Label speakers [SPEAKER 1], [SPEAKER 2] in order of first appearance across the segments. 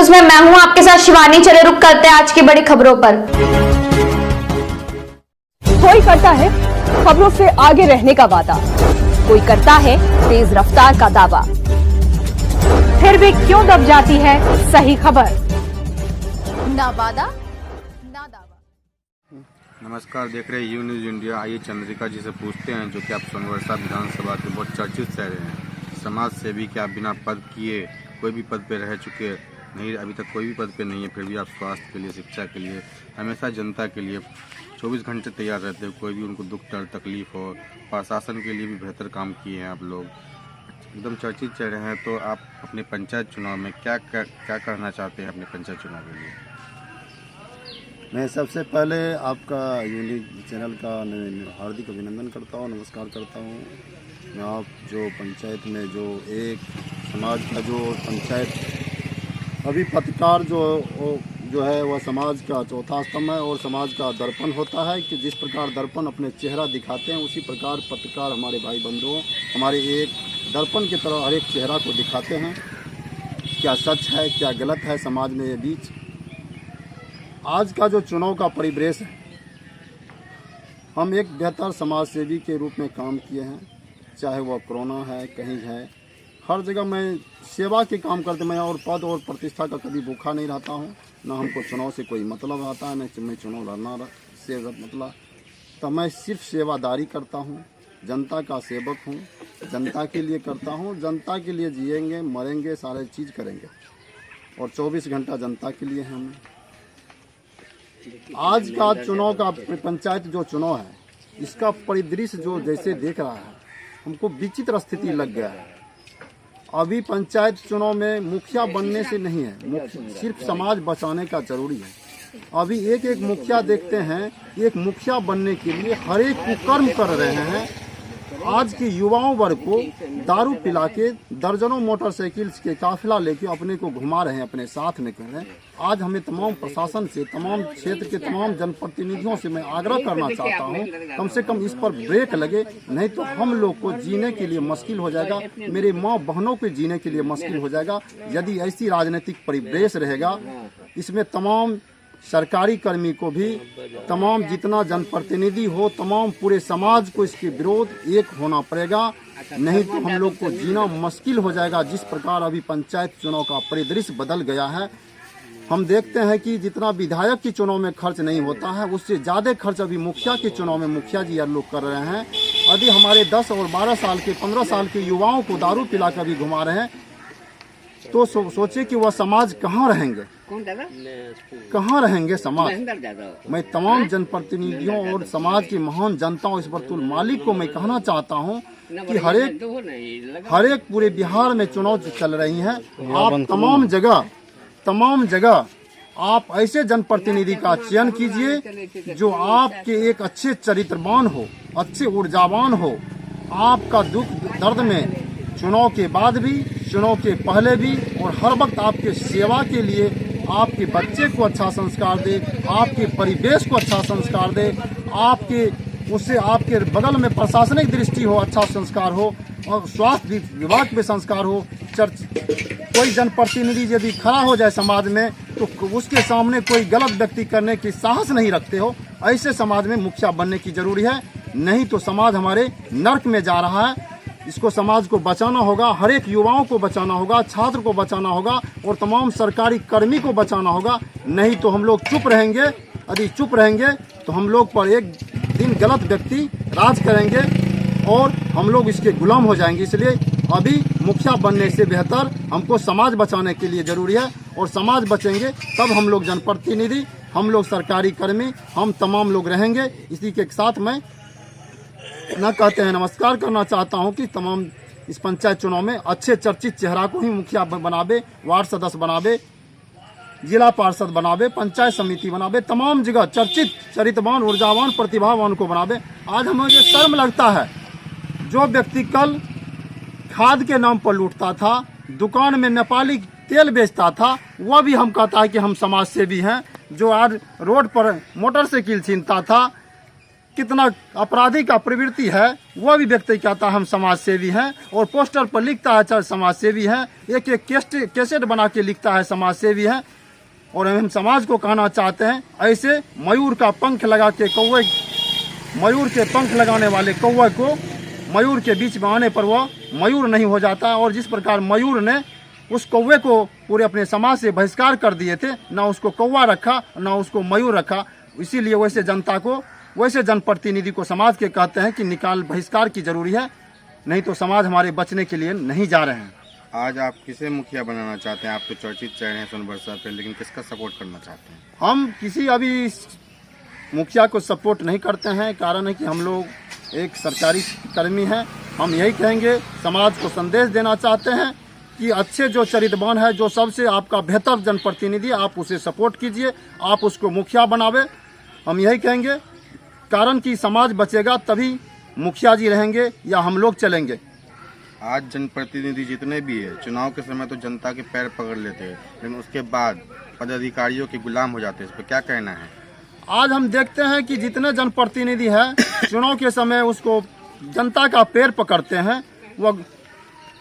[SPEAKER 1] News में मैं हूं आपके साथ शिवानी। चले रुक करते हैं आज की बड़ी खबरों पर।
[SPEAKER 2] कोई करता है खबरों से आगे रहने का वादा, कोई करता है तेज रफ्तार का दावा, फिर भी क्यों दब जाती है सही खबर? ना वादा ना दावा।
[SPEAKER 3] नमस्कार, देख रहे हैं यू न्यूज इंडिया। आइए चंद्रिका जी से पूछते हैं, जो कि आप सोनवर्षा विधानसभा के बहुत चर्चित शहर हैं, समाज सेवी के आप बिना पद किए कोई भी पद पे रह चुके नहीं, अभी तक कोई भी पद पे नहीं है, फिर भी आप स्वास्थ्य के लिए, शिक्षा के लिए, हमेशा जनता के लिए 24 घंटे तैयार रहते हो। कोई भी उनको दुख दर्द तकलीफ हो, प्रशासन के लिए भी बेहतर काम किए हैं आप लोग, एकदम चर्चित चेहरे हैं। तो आप अपने पंचायत चुनाव में क्या करना चाहते हैं अपने पंचायत चुनाव के लिए?
[SPEAKER 4] मैं सबसे पहले आपका यूनिक चैनल का हार्दिक अभिनंदन करता हूँ, नमस्कार करता हूँ। मैं आप जो पंचायत में जो एक समाज का जो पंचायत अभी पत्रकार जो है वह समाज का चौथा स्तंभ है और समाज का दर्पण होता है कि जिस प्रकार दर्पण अपने चेहरा दिखाते हैं, उसी प्रकार पत्रकार हमारे भाई बंधुओं हमारे एक दर्पण की तरह हर एक चेहरा को दिखाते हैं। क्या सच है, क्या गलत है समाज में, ये बीच आज का जो चुनाव का परिवेश है, हम एक बेहतर समाज सेवी के रूप में काम किए हैं। चाहे वह कोरोना है, कहीं है, हर जगह मैं सेवा के काम करते, मैं और पद और प्रतिष्ठा का कभी भूखा नहीं रहता हूँ। ना हमको चुनाव से कोई मतलब आता है, न मैं चुनाव लड़ना से मतलब, तो मैं सिर्फ सेवादारी करता हूँ, जनता का सेवक हूँ, जनता के लिए करता हूँ, जनता के लिए जिएंगे, मरेंगे, सारे चीज़ करेंगे और 24 घंटा जनता के लिए हमें। आज का चुनाव का पंचायत जो चुनाव है, इसका परिदृश्य जो जैसे देख रहा है, हमको विचित्र स्थिति लग गया है। अभी पंचायत चुनाव में मुखिया बनने से नहीं है, सिर्फ समाज बचाने का जरूरी है। अभी एक एक मुखिया देखते हैं, एक मुखिया बनने के लिए हर एक कुकर्म कर रहे हैं। आज के युवाओं वर्ग को दारू पिला के दर्जनों मोटरसाइकिल के काफिला लेके अपने को घुमा रहे हैं, अपने साथ में कर रहे हैं। आज हमें तमाम प्रशासन से, तमाम क्षेत्र के तमाम जनप्रतिनिधियों से मैं आग्रह करना चाहता हूं, कम से कम इस पर ब्रेक लगे, नहीं तो हम लोग को जीने के लिए मुश्किल हो जाएगा, मेरे माँ बहनों को जीने के लिए मुश्किल हो जाएगा यदि ऐसी राजनीतिक परिवेश रहेगा। इसमें तमाम सरकारी कर्मी को भी, तमाम जितना जनप्रतिनिधि हो, तमाम पूरे समाज को इसके विरोध एक होना पड़ेगा, नहीं तो हम लोग को जीना मुश्किल हो जाएगा। जिस प्रकार अभी पंचायत चुनाव का परिदृश्य बदल गया है, हम देखते हैं कि जितना विधायक के चुनाव में खर्च नहीं होता है, उससे ज़्यादा खर्च अभी मुखिया के चुनाव में मुखिया जी लोग कर रहे हैं। यदि हमारे 10 और 12 साल के, 15 साल के युवाओं को दारू पिला कर भी घुमा रहे हैं, तो सोचे कि वह समाज कहाँ रहेंगे, कहाँ रहेंगे समाज। मैं तमाम जनप्रतिनिधियों और समाज की महान जनताओं, इस बतुल मालिक को मैं कहना चाहता हूं कि हर एक पूरे बिहार में चुनाव चल रही हैं। आप तमाम जगह आप ऐसे जनप्रतिनिधि का चयन कीजिए जो आपके एक अच्छे चरित्रवान हो, अच्छे ऊर्जावान हो। आपका दुख दर्द में चुनाव के बाद भी, चुनाव के पहले भी और हर वक्त आपके सेवा के लिए आपके बच्चे को अच्छा संस्कार दे, आपके परिवेश को अच्छा संस्कार दे, उससे आपके बगल में प्रशासनिक दृष्टि हो, अच्छा संस्कार हो और स्वास्थ्य विभाग में संस्कार हो। कोई जनप्रतिनिधि यदि खड़ा हो जाए समाज में, तो उसके सामने कोई गलत व्यक्ति करने की साहस नहीं रखते हो, ऐसे समाज में मुखिया बनने की जरूरी है। नहीं तो समाज हमारे नर्क में जा रहा है। इसको समाज को बचाना होगा, हर एक युवाओं को बचाना होगा, छात्र को बचाना होगा और तमाम सरकारी कर्मी को बचाना होगा। नहीं तो हम लोग चुप रहेंगे। यदि चुप रहेंगे तो हम लोग पर एक दिन गलत व्यक्ति राज करेंगे और हम लोग इसके गुलाम हो जाएंगे। इसलिए अभी मुखिया बनने से बेहतर हमको समाज बचाने के लिए जरूरी है, और समाज बचेंगे तब हम लोग जनप्रतिनिधि, हम लोग सरकारी कर्मी, हम तमाम लोग रहेंगे। इसी के साथ मैं न कहते हैं नमस्कार करना चाहता हूं कि तमाम इस पंचायत चुनाव में अच्छे चर्चित चेहरा को ही मुखिया बनावे, वार्ड सदस्य बनावे, जिला पार्षद बनावे, पंचायत समिति बनावे, तमाम जगह चर्चित चरित्रवान, ऊर्जावान, प्रतिभावान को बनावे। आज हमें ये शर्म लगता है, जो व्यक्ति कल खाद के नाम पर लूटता था, दुकान में नेपाली तेल बेचता था, वह भी हम कहता है कि हम समाज सेवी हैं। जो आज रोड पर मोटरसाइकिल छीनता था, कितना अपराधी का प्रवृत्ति है वह भी व्यक्ति कहता है हम समाज सेवी हैं, और पोस्टर पर लिखता है चाहे समाज सेवी हैं, एक एक कैसेट बना के लिखता है समाज सेवी हैं। और हम समाज को कहना चाहते हैं ऐसे मयूर का पंख लगा के कौवे, मयूर के पंख लगाने वाले कौवे को मयूर के बीच में आने पर वह मयूर नहीं हो जाता। और जिस प्रकार मयूर ने उस कौवे को पूरे अपने समाज से बहिष्कार कर दिए थे, ना उसको कौवा रखा ना उसको मयूर रखा, इसीलिए वैसे जनता को, वैसे जनप्रतिनिधि को समाज के कहते हैं कि निकाल बहिष्कार की जरूरी है, नहीं तो समाज हमारे बचने के लिए नहीं जा रहे हैं।
[SPEAKER 3] आज आप किसे मुखिया बनाना चाहते हैं? आप तो चर्चित चेहरे हैं सोनबरसा पे, लेकिन किसका सपोर्ट करना चाहते हैं?
[SPEAKER 4] हम किसी अभी मुखिया को सपोर्ट नहीं करते हैं, कारण है कि हम लोग एक सरकारी कर्मी हैं। हम यही कहेंगे, समाज को संदेश देना चाहते हैं कि अच्छे जो चरित्रवान है, जो सबसे आपका बेहतर जनप्रतिनिधि, आप उसे सपोर्ट कीजिए, आप उसको मुखिया बनावे। हम यही कहेंगे, कारण कि समाज बचेगा तभी मुखिया जी रहेंगे या हम लोग चलेंगे।
[SPEAKER 3] आज जनप्रतिनिधि जितने भी है, चुनाव के समय तो जनता के पैर पकड़ लेते हैं, लेकिन उसके बाद पदाधिकारियों के गुलाम हो जाते हैं। इस पर क्या कहना है?
[SPEAKER 4] आज हम देखते हैं कि जितने जनप्रतिनिधि हैं चुनाव के समय उसको जनता का पैर पकड़ते हैं, वह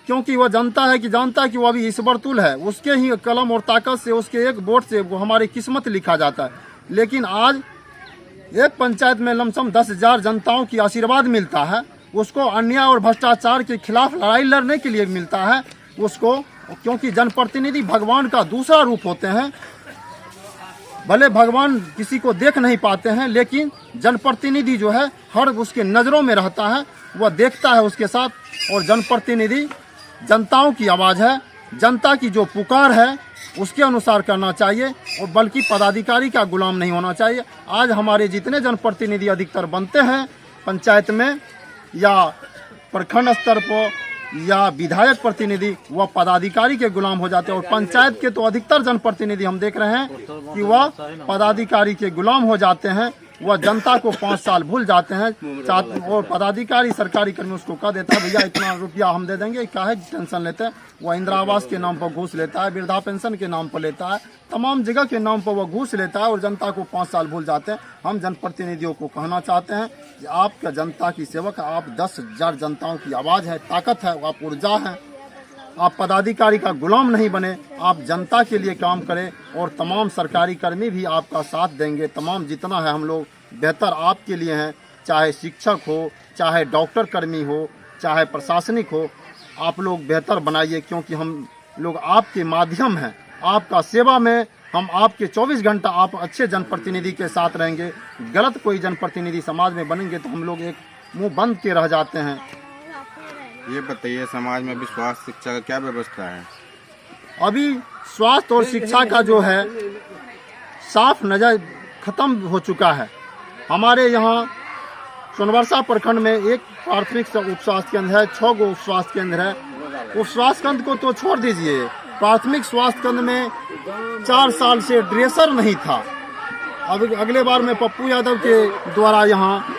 [SPEAKER 4] क्योंकि वह जानता है कि वो अभी ईश्वर तुल्य है, उसके ही कलम और ताकत से, उसके एक वोट से वो हमारी किस्मत लिखा जाता है। लेकिन आज एक पंचायत में लमसम 10,000 जनताओं की आशीर्वाद मिलता है, उसको अन्याय और भ्रष्टाचार के खिलाफ लड़ाई लड़ने के लिए मिलता है उसको, क्योंकि जनप्रतिनिधि भगवान का दूसरा रूप होते हैं। भले भगवान किसी को देख नहीं पाते हैं, लेकिन जनप्रतिनिधि जो है हर उसके नज़रों में रहता है, वह देखता है उसके साथ। और जनप्रतिनिधि जनताओं की आवाज़ है, जनता की जो पुकार है उसके अनुसार करना चाहिए, और बल्कि पदाधिकारी का गुलाम नहीं होना चाहिए। आज हमारे जितने जनप्रतिनिधि अधिकतर बनते हैं पंचायत में या प्रखंड स्तर पर या विधायक प्रतिनिधि, वह पदाधिकारी के गुलाम हो जाते हैं। और पंचायत के तो अधिकतर जनप्रतिनिधि हम देख रहे हैं कि वह पदाधिकारी के गुलाम हो जाते हैं, वह जनता को 5 साल भूल जाते हैं। और पदाधिकारी सरकारी कर्मी उसको कह देता है भैया इतना रुपया हम दे देंगे, क्या है टेंशन लेते हैं। वह इंदिरा आवास के नाम पर घूस लेता है, वृद्धा पेंशन के नाम पर लेता है, तमाम जगह के नाम पर वह घूस लेता है और जनता को 5 साल भूल जाते हैं। हम जनप्रतिनिधियों को कहना चाहते हैं कि आपका जनता की सेवक, आप 10,000 जनताओं की आवाज़ है, ताकत है, आप ऊर्जा है। आप पदाधिकारी का गुलाम नहीं बने, आप जनता के लिए काम करें, और तमाम सरकारी कर्मी भी आपका साथ देंगे। तमाम जितना है हम लोग बेहतर आपके लिए हैं, चाहे शिक्षक हो, चाहे डॉक्टर कर्मी हो, चाहे प्रशासनिक हो, आप लोग बेहतर बनाइए, क्योंकि हम लोग आपके माध्यम हैं, आपका सेवा में हम आपके 24 घंटा आप अच्छे जनप्रतिनिधि के साथ रहेंगे। गलत कोई जनप्रतिनिधि समाज में बनेंगे तो हम लोग एक मुंह बंद के रह जाते हैं।
[SPEAKER 3] ये बताइए, समाज में अभी स्वास्थ्य शिक्षा का क्या व्यवस्था है?
[SPEAKER 4] अभी स्वास्थ्य और शिक्षा का जो है साफ नजर खत्म हो चुका है। हमारे यहाँ सोनबरसा प्रखंड में एक प्राथमिक उप स्वास्थ्य केंद्र है, 6 गो उप स्वास्थ्य केंद्र है। उप स्वास्थ्य केंद्र को तो छोड़ दीजिए, प्राथमिक स्वास्थ्य केंद्र में 4 साल से ड्रेसर नहीं था। अब अगले बार में पप्पू यादव के द्वारा यहाँ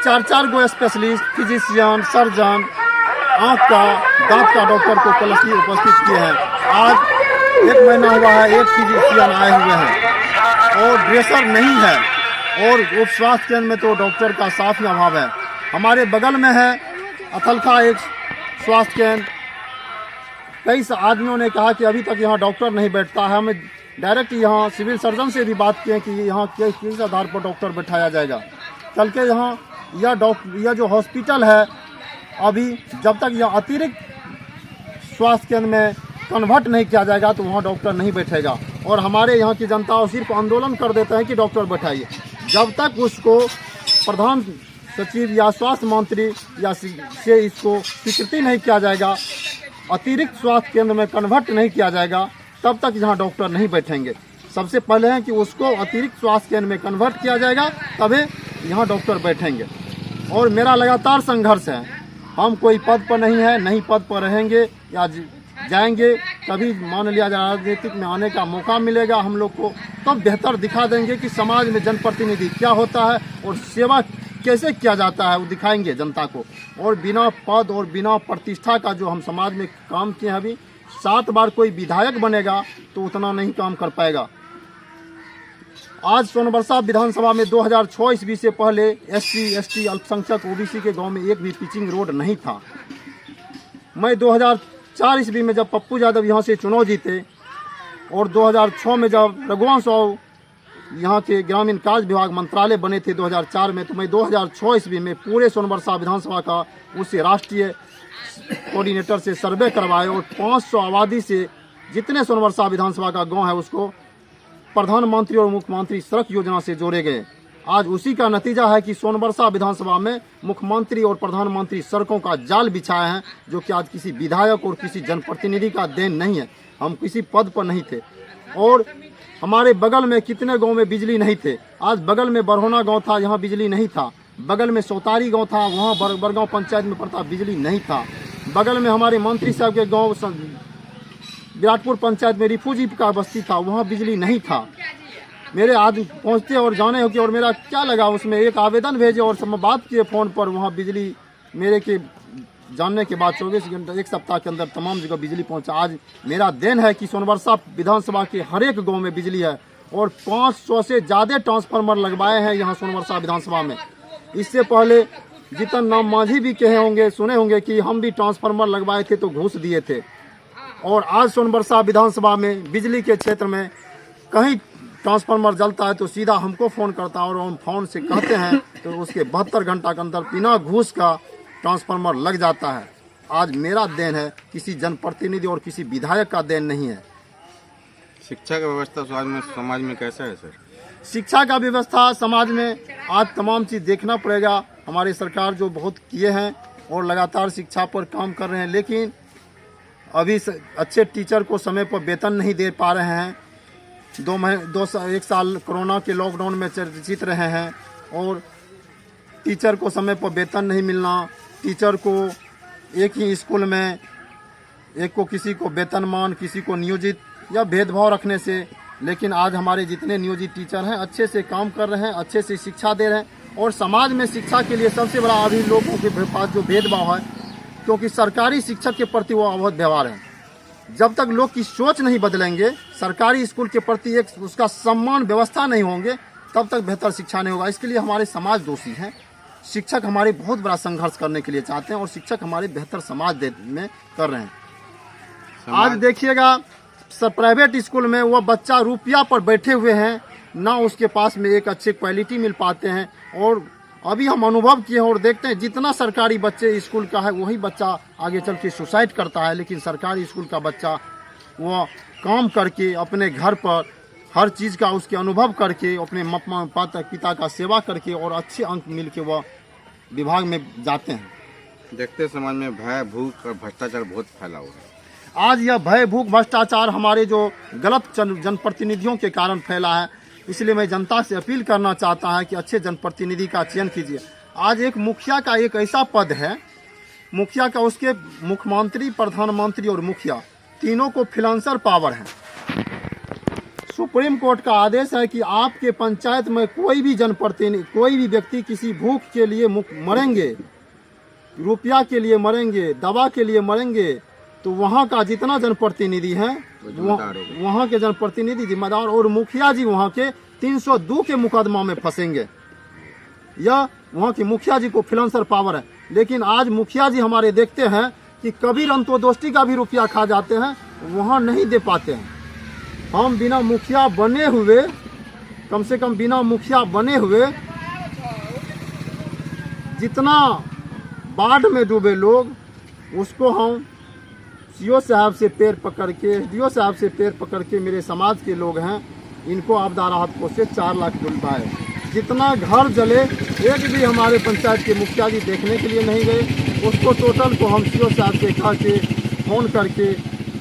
[SPEAKER 4] 4 गो स्पेशलिस्ट, फिजिशियन, सर्जन, आँख का, दांत का डॉक्टर को कल उपस्थित किए हैं। आज 1 महीना हुआ है, एक फिजिशियन आए हुए हैं और ड्रेसर नहीं है, और उप स्वास्थ्य केंद्र में तो डॉक्टर का साफ ही अभाव है। हमारे बगल में है अथलखा एक स्वास्थ्य केंद्र। कई आदमियों ने कहा कि अभी तक यहाँ डॉक्टर नहीं बैठता है। हमें डायरेक्ट यहाँ सिविल सर्जन से भी बात किए कि यहाँ किस आधार पर डॉक्टर बैठाया जाएगा। कल के यहाँ यह जो हॉस्पिटल है, अभी जब तक यह अतिरिक्त स्वास्थ्य केंद्र में कन्वर्ट नहीं किया जाएगा तो वहाँ डॉक्टर नहीं बैठेगा। और हमारे यहाँ की जनता सिर्फ आंदोलन कर देते हैं कि डॉक्टर बैठाइए। जब तक उसको प्रधान सचिव या स्वास्थ्य मंत्री या से इसको स्वीकृति नहीं किया जाएगा, अतिरिक्त स्वास्थ्य केंद्र में कन्वर्ट नहीं किया जाएगा, तब तक यहाँ डॉक्टर नहीं बैठेंगे। सबसे पहले है कि उसको अतिरिक्त स्वास्थ्य केंद्र में कन्वर्ट किया जाएगा, तभी यहाँ डॉक्टर बैठेंगे। और मेरा लगातार संघर्ष है, हम कोई पद पर नहीं है, नहीं पद पर रहेंगे या जाएंगे, कभी मान लिया जाए राजनीतिक में आने का मौका मिलेगा हम लोग को, तब बेहतर दिखा देंगे कि समाज में जनप्रतिनिधि क्या होता है और सेवा कैसे किया जाता है, वो दिखाएंगे जनता को। और बिना पद और बिना प्रतिष्ठा का जो हम समाज में काम किए हैं, अभी 7 बार कोई विधायक बनेगा तो उतना नहीं काम कर पाएगा। आज सोनबरसा विधानसभा में 2006 ईस्वी से पहले SC ST अल्पसंख्यक OBC के गांव में एक भी पिचिंग रोड नहीं था। मैं 2004 ईस्वी में जब पप्पू यादव यहाँ से चुनाव जीते और 2006 में जब रघुवंश राव यहाँ के ग्रामीण कार्य विभाग मंत्रालय बने थे 2004 में, तो मैं 2006 ईस्वी में पूरे सोनबरसा विधानसभा का उससे राष्ट्रीय कोऑर्डिनेटर से सर्वे करवाए और 500 आबादी से जितने सोनबरसा विधानसभा का गांव है उसको प्रधानमंत्री और मुख्यमंत्री सड़क योजना से जोड़े गए। आज उसी का नतीजा है कि सोनबरसा विधानसभा में मुख्यमंत्री और प्रधानमंत्री सड़कों का जाल बिछाए हैं, जो कि आज किसी विधायक और किसी जनप्रतिनिधि का देन नहीं है। हम किसी पद पर नहीं थे और हमारे बगल में कितने गांव में बिजली नहीं थे। आज बगल में बरहोना गांव था, यहाँ बिजली नहीं था। बगल में सौतारी गांव था, वहाँ बरगांव पंचायत में पड़ता बिजली नहीं था। बगल में हमारे मंत्री साहब के गांव विराटपुर पंचायत में रिफूजी का बस्ती था, वहाँ बिजली नहीं था। मेरे आदमी पहुँचते और जाने हो कि और मेरा क्या लगा उसमें, एक आवेदन भेजे और सब बात किए फ़ोन पर, वहाँ बिजली मेरे के जानने के बाद 24 घंटे 1 सप्ताह के अंदर तमाम जगह बिजली पहुंचा। आज मेरा देन है कि सोनबरसा विधानसभा के हर एक गांव में बिजली है और 500 से ज़्यादा ट्रांसफार्मर लगवाए हैं यहाँ सोनबरसा विधानसभा में। इससे पहले जितन नाम मांझी भी कहे होंगे, सुने होंगे कि हम भी ट्रांसफार्मर लगवाए थे तो घूस दिए थे। और आज सोनबरसा विधानसभा में बिजली के क्षेत्र में कहीं ट्रांसफार्मर जलता है तो सीधा हमको फ़ोन करता है और हम फ़ोन से कहते हैं तो उसके 72 घंटा के अंदर बिना घूस का ट्रांसफार्मर लग जाता है। आज मेरा देन है, किसी जनप्रतिनिधि और किसी विधायक का देन नहीं है।
[SPEAKER 3] शिक्षा का व्यवस्था समाज में कैसा है सर?
[SPEAKER 4] शिक्षा का व्यवस्था समाज में आज तमाम चीज़ देखना पड़ेगा। हमारी सरकार जो बहुत किए हैं और लगातार शिक्षा पर काम कर रहे हैं, लेकिन अभी अच्छे टीचर को समय पर वेतन नहीं दे पा रहे हैं। 1 साल कोरोना के लॉकडाउन में चर्चित रहे हैं और टीचर को समय पर वेतन नहीं मिलना, टीचर को एक ही स्कूल में एक को किसी को वेतनमान किसी को नियोजित या भेदभाव रखने से। लेकिन आज हमारे जितने नियोजित टीचर हैं अच्छे से काम कर रहे हैं, अच्छे से शिक्षा दे रहे हैं और समाज में शिक्षा के लिए सबसे बड़ा अभी लोगों के पास जो भेदभाव है, क्योंकि सरकारी शिक्षक के प्रति वो अवध व्यवहार है। जब तक लोग की सोच नहीं बदलेंगे, सरकारी स्कूल के प्रति एक उसका सम्मान व्यवस्था नहीं होंगे, तब तक बेहतर शिक्षा नहीं होगा। इसके लिए हमारे समाज दोषी हैं। शिक्षक हमारे बहुत बड़ा संघर्ष करने के लिए चाहते हैं और शिक्षक हमारे बेहतर समाज में कर रहे हैं। आज देखिएगा प्राइवेट स्कूल में वह बच्चा रुपया पर बैठे हुए हैं, ना उसके पास में एक अच्छे क्वालिटी मिल पाते हैं। और अभी हम अनुभव किए हैं और देखते हैं जितना सरकारी बच्चे स्कूल का है वही बच्चा आगे चल के सुसाइड करता है। लेकिन सरकारी स्कूल का बच्चा वह काम करके अपने घर पर हर चीज़ का उसके अनुभव करके अपने माता पिता का सेवा करके और अच्छे अंक मिल के वह विभाग में जाते हैं।
[SPEAKER 3] देखते समाज में भय भूख और भ्रष्टाचार बहुत फैला हुआ है।
[SPEAKER 4] आज यह भय भूख भ्रष्टाचार हमारे जो गलत जनप्रतिनिधियों के कारण फैला है। इसलिए मैं जनता से अपील करना चाहता है कि अच्छे जनप्रतिनिधि का चयन कीजिए। आज एक मुखिया का एक ऐसा पद है, मुखिया का उसके मुख्यमंत्री प्रधानमंत्री और मुखिया तीनों को फ्रीलांसर पावर है। सुप्रीम कोर्ट का आदेश है कि आपके पंचायत में कोई भी जनप्रतिनिधि कोई भी व्यक्ति किसी भूख के लिए मरेंगे, रुपया के लिए मरेंगे, दवा के लिए मरेंगे, तो वहाँ का जितना जनप्रतिनिधि है वहाँ के जनप्रतिनिधि जिम्मेदार और मुखिया जी वहाँ के 302 के मुकदमा में फंसेंगे। यह वहाँ के मुखिया जी को फ्रीलांसर पावर है। लेकिन आज मुखिया जी हमारे देखते हैं कि कबीर अंत्योदोष्टि का भी रुपया खा जाते हैं, वहाँ नहीं दे पाते हैं। हम बिना मुखिया बने हुए, कम से कम बिना मुखिया बने हुए जितना बाढ़ में डूबे लोग, उसको हम सीओ साहब से पैर पकड़ के, डीओ साहब से पैर पकड़ के, मेरे समाज के लोग हैं, इनको आपदा राहत कोष से 4 लाख दिलवाए। जितना घर जले एक भी हमारे पंचायत के मुखिया जी देखने के लिए नहीं गए। उसको टोटल को हम सीओ साहब से कह के फ़ोन करके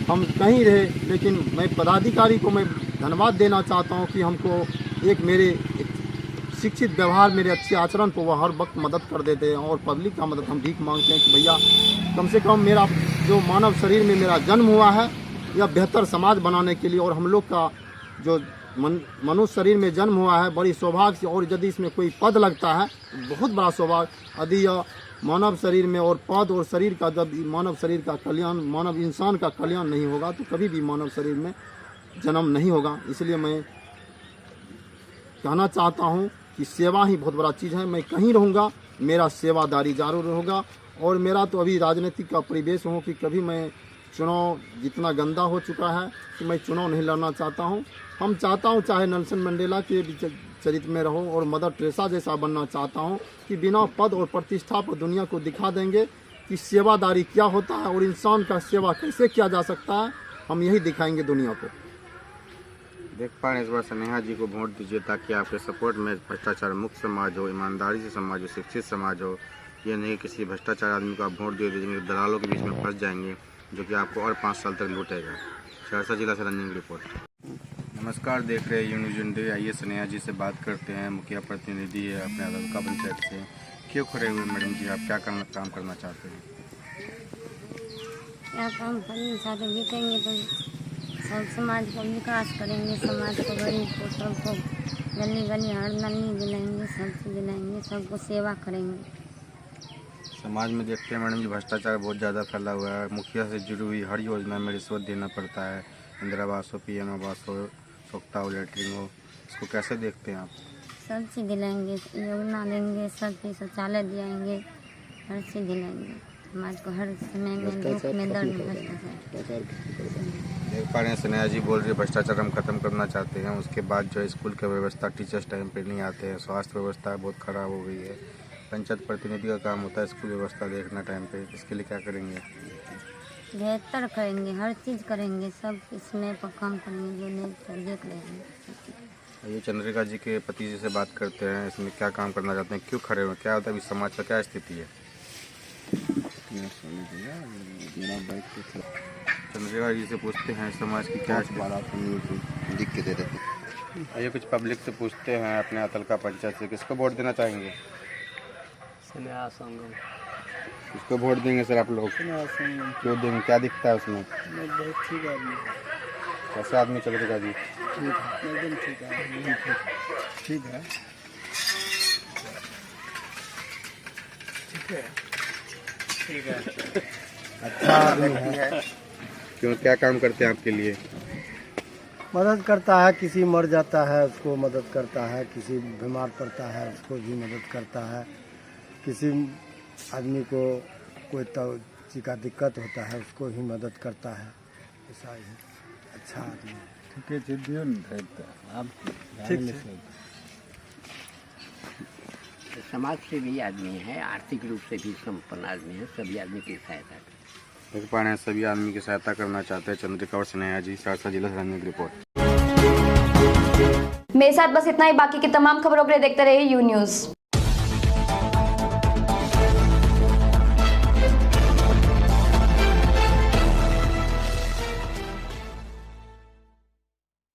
[SPEAKER 4] हम कहीं रहे। लेकिन मैं पदाधिकारी को मैं धन्यवाद देना चाहता हूं कि हमको एक मेरे शिक्षित व्यवहार, मेरे अच्छे आचरण को वह हर वक्त मदद कर देते हैं। और पब्लिक का मदद हम भीख मांगते हैं कि भैया कम से कम मेरा जो मानव शरीर में मेरा जन्म हुआ है या बेहतर समाज बनाने के लिए, और हम लोग का जो मनुष्य शरीर में जन्म हुआ है बड़ी सौभाग्य से, और यदि इसमें कोई पद लगता है बहुत बड़ा सौभाग्य। यदि यह मानव शरीर में और पद और शरीर का, जब मानव शरीर का कल्याण, मानव इंसान का कल्याण नहीं होगा तो कभी भी मानव शरीर में जन्म नहीं होगा। इसलिए मैं कहना चाहता हूँ कि सेवा ही बहुत बड़ा चीज़ है। मैं कहीं रहूँगा, मेरा सेवादारी जरूर होगा। और मेरा तो अभी राजनीतिक का परिवेश हो कि कभी मैं चुनाव जितना गंदा हो चुका है कि मैं चुनाव नहीं लड़ना चाहता हूँ। हम चाहता हूँ चाहे नेल्सन मंडेला के चरित्र में रहो और मदर टेरेसा जैसा बनना चाहता हूँ कि बिना पद और प्रतिष्ठा पर दुनिया को दिखा देंगे कि सेवादारी क्या होता है और इंसान का सेवा कैसे किया जा सकता है। हम यही दिखाएंगे दुनिया को।
[SPEAKER 3] देख पा रहे हैं इस बार स्नेहा जी को वोट दीजिए ताकि आपके सपोर्ट में भ्रष्टाचार मुक्त समाज हो, ईमानदारी से समाज हो, शिक्षित समाज हो। ये नहीं किसी भ्रष्टाचार आदमी को आप वोट दे दीजिएंगे, दलालों के बीच में फंस जाएंगे जो कि आपको और 5 साल तक लूटेगा। सहरसा जिला से रंजन की रिपोर्ट। नमस्कार, देख रहे हैं यू न्यूज़ इंडिया। आइए स्नेहा जी से बात करते हैं। मुखिया प्रतिनिधि है अपने अलका पंचायत से। क्यों खड़े हुए मैडम जी, आप क्या काम करना चाहते हैं?
[SPEAKER 5] क्या काम करना चाहते, जीतेंगे तो सब समाज का विकास करेंगे, समाज को गरीब को सबको गली गली हर नली दिलाएंगे, सब चीज़ दिलाएंगे, सबको सेवा करेंगे।
[SPEAKER 3] समाज में देखते हैं मैडम जी भ्रष्टाचार बहुत ज़्यादा फैला हुआ है। मुखिया से जुड़ी हुई हर योजना में रिश्वत देना पड़ता है। इंदिरा आवास हो, PM आवास हो, सोख्ता हो, लैटरिन हो, इसको कैसे देखते हैं आप?
[SPEAKER 5] सब चीज़ दिलाएंगे, योजना देंगे, सब चीज़ शौचालय दिलाएंगे, हर चीज़ दिलाएंगे। समाज को हर समय में दुख में दर्द में भ्रष्टाचार।
[SPEAKER 3] देख पा रहे हैं स्नेहा जी बोल रही है भ्रष्टाचार हम खत्म करना चाहते हैं। उसके बाद जो स्कूल की व्यवस्था, टीचर्स टाइम पे नहीं आते हैं, स्वास्थ्य व्यवस्था बहुत खराब हो गई है। पंचायत प्रतिनिधि का काम होता है स्कूल व्यवस्था देखना टाइम पे, इसके लिए क्या करेंगे?
[SPEAKER 5] बेहतर करेंगे, हर चीज़ करेंगे, सब इसमें पर काम करेंगे, जो नहीं तो देख लेंगे।
[SPEAKER 3] ये चंद्रिका जी के पति जी से बात करते हैं, इसमें क्या काम करना चाहते हैं, क्यों खड़े हुए, क्या होता है, अभी समाज का क्या स्थिति है? चंद्रिका जी से पूछते हैं समाज की क्या
[SPEAKER 6] लिख के दे देते।
[SPEAKER 3] आइए कुछ पब्लिक से पूछते हैं अपने अतलका पंचायत से, किसको वोट देना चाहेंगे?
[SPEAKER 7] स्नेहा संगम।
[SPEAKER 3] किसको वोट देंगे सर आप लोग?
[SPEAKER 7] स्नेहा संगम
[SPEAKER 3] क्यों देंगे, क्या दिखता है उसमें?
[SPEAKER 7] बहुत ठीक आदमी है।
[SPEAKER 3] कैसे आदमी चंद्रिका जी?
[SPEAKER 7] ठीक है, एकदम ठीक है, ठीक है, ठीक है, ठीक है, अच्छा आदमी है।
[SPEAKER 3] क्यों, क्या काम करते हैं आपके लिए?
[SPEAKER 7] मदद करता है, किसी मर जाता है उसको मदद करता है, किसी बीमार पड़ता है उसको भी मदद करता है, किसी आदमी को कोई चीज़ का दिक्कत होता है उसको ही मदद करता है। ऐसा ही अच्छा आदमी है।
[SPEAKER 8] समाज से भी आदमी है, आर्थिक रूप से भी संपन्न आदमी है, सभी आदमी की सहायता करते हैं।
[SPEAKER 3] देख पा रहे हैं सभी आदमी की सहायता करना चाहते हैं चंद्रिका और स्नेहा जी। सहरसा जिला से रंजन की रिपोर्ट।
[SPEAKER 1] मेरे साथ बस इतना ही। बाकी की तमाम खबरों के लिए देखते रहिए यू न्यूज़।